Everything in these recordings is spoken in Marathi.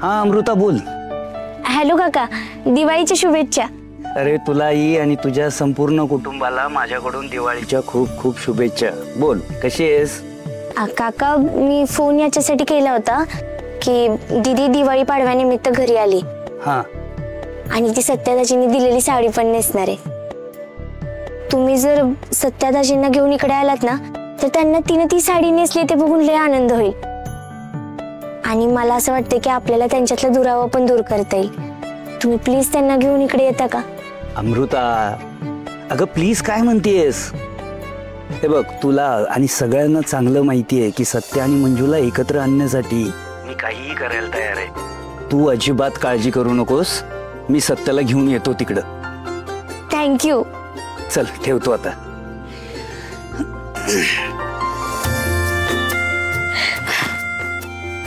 हा अमृता बोल. हॅलो काका, दिवाळीच्या शुभेच्छा. अरे तुलाही आणि तुझ्या संपूर्ण कुटुंबाला माझ्याकडून दिवाळीच्या खूप खूप शुभेच्छा. बोल, कशी आहेस? काका, मी फोन याच्यासाठी केला होता की दीदी दिवाळी पाडव्यानिमित्त घरी आली. हा, आणि ती सत्यादाजींनी दिलेली साडी पण नेसणार आहे. तुम्ही जर सत्यादाजींना घेऊन इकडे आलात ना, तर त्यांना तिने ती साडी नेसली ते बघून लय आनंद होईल. आणि मला असं वाटतं की आपल्याला त्यांच्यातला दुरावा पण दूर करता येईल. तुम्ही प्लीज त्यांना घेऊन इकडे येता का? अमृता, अगं प्लीज काय म्हणतेस? हे बघ, तुला आणि सगळ्यांना चांगलं माहिती आहे की सत्य आणि मंजूला एकत्र आणण्यासाठी मी काहीही करायला तयार आहे. तू अजिबात काळजी करू नकोस. मी सत्याला घेऊन येतो तिकडं. थँक्यू. चल ठेवतो आता.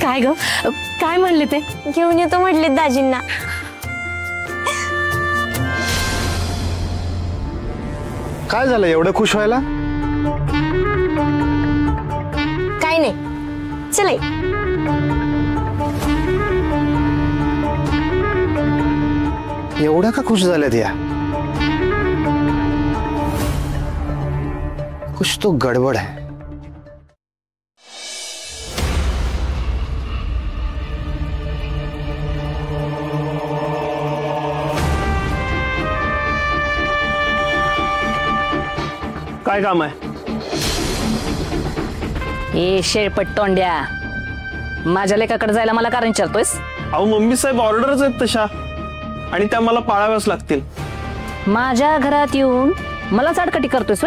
काय ग, काय म्हणले ते? घेऊन येतो म्हटले दाजींना. काय झालं एवढं खुश व्हायला? काय नाही, चला. एवढ्या का खुश झाल्यात या? कुछ तो गडबड है. काय काम आहे? ए शेळपट तोंड्या, माझ्या लेकाकडे जायला मला कारण विचारतोयस? अहो मम्मी साहेब, ऑर्डरच आहेत तशा आणि त्या मला पाळाव्याच लागतील. माझ्या घरात येऊन मला चाडकटी करतोयस?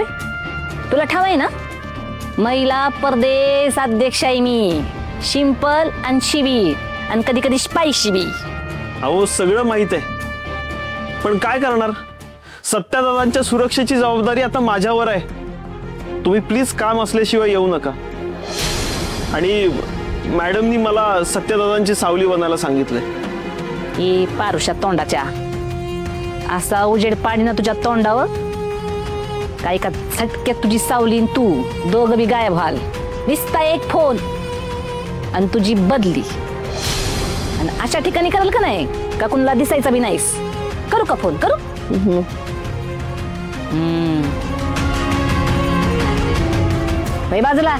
तुला ठाव आहे ना, महिला परदेश अध्यक्ष आहे मी. सिंपल आणि शिवी आणि कधी कधी स्पायसी बी. अहो सगळं माहित आहे, पण काय करणार? सत्यादादांच्या सुरक्षेची जबाबदारी आता माझ्यावर आहे. तुम्ही प्लीज काम असल्याशिवाय येऊ नका. आणि मॅडमनी मला सत्यादादांची सावली बनायला सांगितलंय. ए पारुषा तोंडाच्या, असा उजेड पाडी ना तुझ्या तोंडावर, काय का झटक्यात तुझी सावली तू दोघं बी गायब व्हाल. निसता एक फोन आणि तुझी बदली. आणि अशा ठिकाणी कराल का नाही का कुणाला दिसायचा बी नाहीस? करू का फोन? करू? बाजूला.